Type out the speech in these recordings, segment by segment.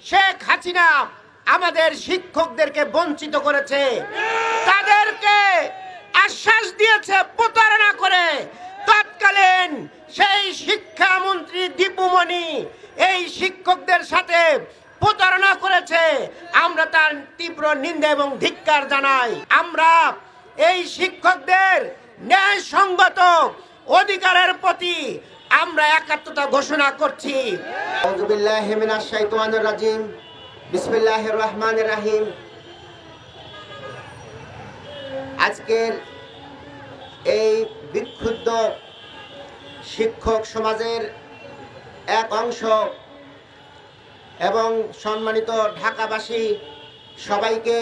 শেখ হাসিনা আমাদের শিক্ষকদেরকে বঞ্চিত করেছে, তাদেরকে আশ্বাস দিয়েছে প্রতারণা করে। তৎকালীন সেই শিক্ষামন্ত্রী দীপুমণি এই শিক্ষকদের সাথে প্রতারণা করেছে। আমরা তার তীব্র নিন্দা এবং ধিক্কার জানাই। আমরা এই শিক্ষকদের ন্যায়সঙ্গত অধিকারের প্রতি আমরা একাত্মতা ঘোষণা করছি। আউযু বিল্লাহি মিনাশ শাইতানির রাজিম। বিসমিল্লাহির রহমানির রহিম। আজকের এই বিক্ষুব্ধ শিক্ষক সমাজের এক অংশ এবং সম্মানিত ঢাকাবাসী সবাইকে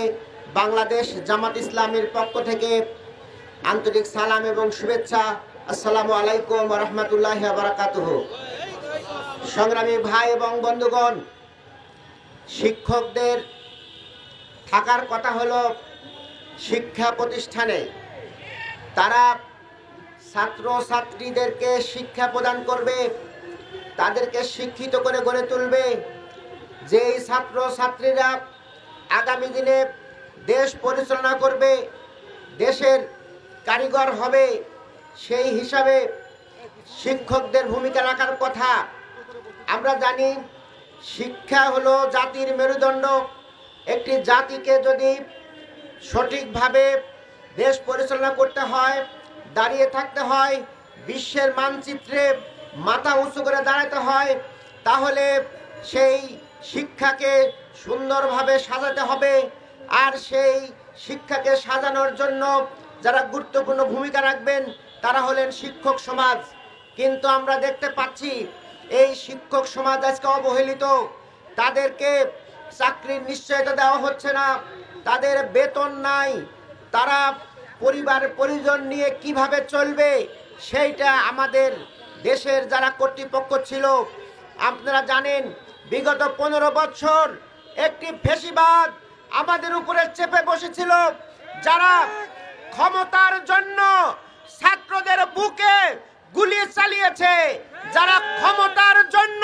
বাংলাদেশ জামাত ইসলামীর পক্ষ থেকে আন্তরিক সালাম এবং শুভেচ্ছা। আসসালামু আলাইকুম ওয়া রাহমাতুল্লাহি ওয়া বারাকাতুহু। সংগ্রামী ভাই এবং বন্ধুগণ, শিক্ষকদের থাকার কথা হলো শিক্ষা প্রতিষ্ঠানে। তারা ছাত্র ছাত্রীদেরকে শিক্ষা প্রদান করবে, তাদেরকে শিক্ষিত করে গড়ে তুলবে। যেই ছাত্র ছাত্রীরা আগামী দিনে দেশ পরিচালনা করবে, দেশের কারিগর হবে, সেই হিসাবে শিক্ষকদের ভূমিকা রাখার কথা। আমরা জানি শিক্ষা হলো জাতির মেরুদণ্ড। একটি জাতিকে যদি সঠিকভাবে দেশ পরিচালনা করতে হয়, দাঁড়িয়ে থাকতে হয়, বিশ্বের মানচিত্রে মাথা উঁচু করে দাঁড়াতে হয়, তাহলে সেই শিক্ষাকে সুন্দরভাবে সাজাতে হবে। আর সেই শিক্ষাকে সাজানোর জন্য যারা গুরুত্বপূর্ণ ভূমিকা রাখবেন তারা হলেন শিক্ষক সমাজ। কিন্তু আমরা দেখতে পাচ্ছি এই শিক্ষক সমাজ আজকে অবহেলিত। তাদেরকে চাকরির নিশ্চয়তা দেওয়া হচ্ছে না, তাদের বেতন নাই, তারা পরিবার পরিজন নিয়ে কিভাবে চলবে সেইটা আমাদের দেশের যারা কর্তৃপক্ষ ছিল। আপনারা জানেন বিগত 15 বছর একটি ফ্যাসিবাদ আমাদের উপরে চেপে বসেছিল, যারা ক্ষমতার জন্য ছাত্রদের বুকে গুলি চালিয়েছে, যারা ক্ষমতার জন্য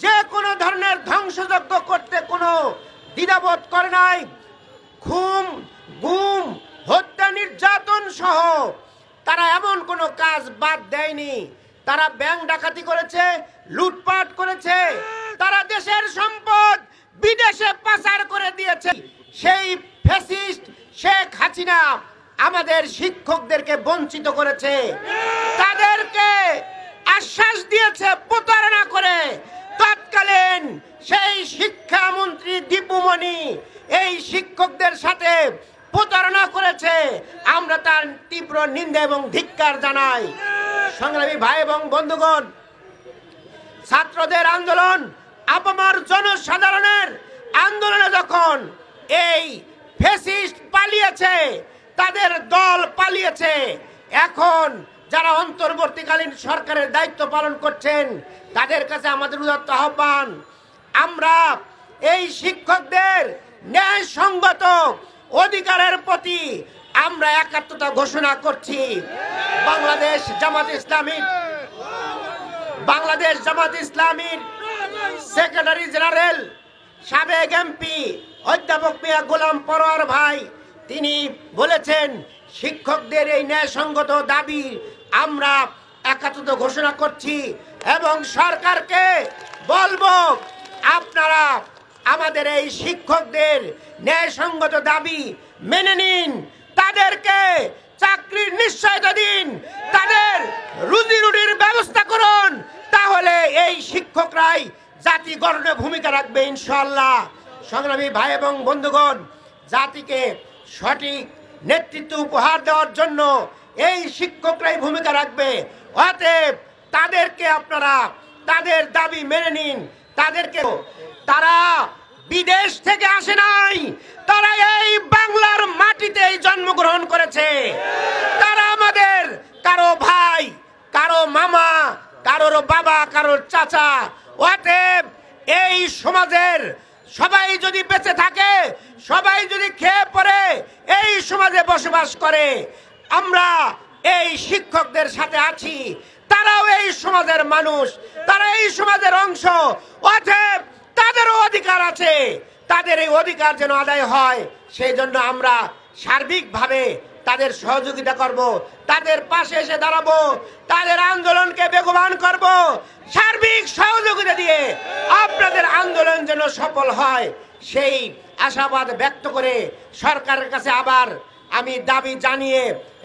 যে কোনো ধরনের ধ্বংসযজ্ঞ করতে কোনো দ্বিধাবোধ করে নাই। খুন, গুম, হত্যা, নির্যাতন সহ তারা এমন কোনো কাজ বাদ দেয়নি। তারা ব্যাংক ডাকাতি করেছে, লুটপাট করেছে, তারা দেশের সম্পদ বিদেশে পাচার করে দিয়েছে। সেই ফ্যাসিস্ট শেখ হাসিনা আমাদের শিক্ষকদেরকে বঞ্চিত করেছে, তাদেরকে আশ্বাস দিয়েছে প্রতারণা করে। তৎকালীন সেই শিক্ষামন্ত্রী দীপুমণি এই শিক্ষকদের সাথে প্রতারণা করেছে। আমরা তার তীব্র নিন্দা এবং ধিক্কার জানাই। সংগ্রামী ভাই এবং বন্ধুগণ, ছাত্রদের আন্দোলন, আপামর জনসাধারণের আন্দোলনে যখন এই ফ্যাসিস্ট পালিয়েছে, তাদের দল পালিয়েছে, এখন যারা অন্তর্বর্তীকালীন সরকারের দায়িত্ব পালন করছেন তাদের কাছে আমাদের উদাত্ত আহ্বান, আমরা এই শিক্ষকদের ন্যায়সঙ্গত অধিকারের প্রতি আমরা একাত্মতা ঘোষণা করছি। বাংলাদেশ জামাত ইসলামীর সেক্রেটারি জেনারেল সাবেক এমপি অধ্যাপক মিয়া গোলাম পরোয়ার ভাই তিনি বলেছেন শিক্ষকদের এই ন্যায়সঙ্গত দাবি আমরা একাত্মতা ঘোষণা করছি এবং সরকারকে বলবো আপনারা আমাদের এই শিক্ষকদের ন্যায়সঙ্গত দাবি মেনে নিন, তাদেরকে চাকরির নিশ্চয়তা দিন, তাদের রুজি রুটির ব্যবস্থা করুন, তাহলে এই শিক্ষকরাই জাতি গঠনে ভূমিকা রাখবে ইনশাআল্লাহ। সংগ্রামী ভাই এবং বন্ধুগণ, জাতিকে সঠিক নেতৃত্ব উপহার দেওয়ার জন্য এই শিক্ষকরাই ভূমিকা রাখবে। অতএব তাদেরকে আপনারা তাদের দাবি মেনে নিন। তারা বিদেশ থেকে আসে নাই, তারা এই বাংলার মাটিতেই জন্মগ্রহণ করেছে। তারা আমাদের কারো ভাই, কারো মামা, কারোর বাবা, কারোর চাচা। অতএব এই সমাজের সবাই যদি বেঁচে থাকে, সবাই যদি খেয়ে পড়ে এই সমাজে বসবাস করে, আমরা এই শিক্ষকদের সাথে আছি। তারাও এই সমাজের মানুষ, তারা এই সমাজের অংশ। অতএব তাদেরও অধিকার আছে। আছে তাদের এই অধিকার যেন আদায় হয়, সেই জন্য আমরা সার্বিকভাবে তাদের সহযোগিতা করব, তাদের পাশে এসে দাঁড়াবো, তাদের আন্দোলনকে বেগবান করব, সার্বিক সহযোগিতা দিয়ে আপনাদের আন্দোলন যেন সফল হয় সেই আশাবাদ ব্যক্ত করে সরকারের কাছে আবার আমি দাবি জানিয়ে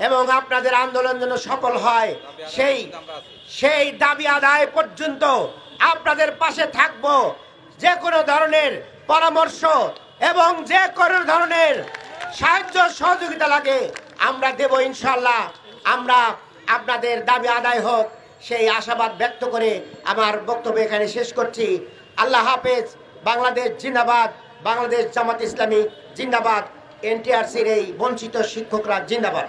এবং আপনাদের আন্দোলন যেন সফল হয় সেই দাবি আদায় পর্যন্ত আপনাদের পাশে থাকব। যে কোনো ধরনের পরামর্শ এবং যে কোনো ধরনের সাহায্য সহযোগিতা লাগে আমরা দেব ইনশাল্লাহ। আমরা আপনাদের দাবি আদায় হোক সেই আশাবাদ ব্যক্ত করে আমার বক্তব্য এখানে শেষ করছি। আল্লাহ হাফেজ। বাংলাদেশ জিন্দাবাদ, বাংলাদেশ জামাত ইসলামী জিন্দাবাদ, এনটিআরসির এই বঞ্চিত শিক্ষকরা জিন্দাবাদ।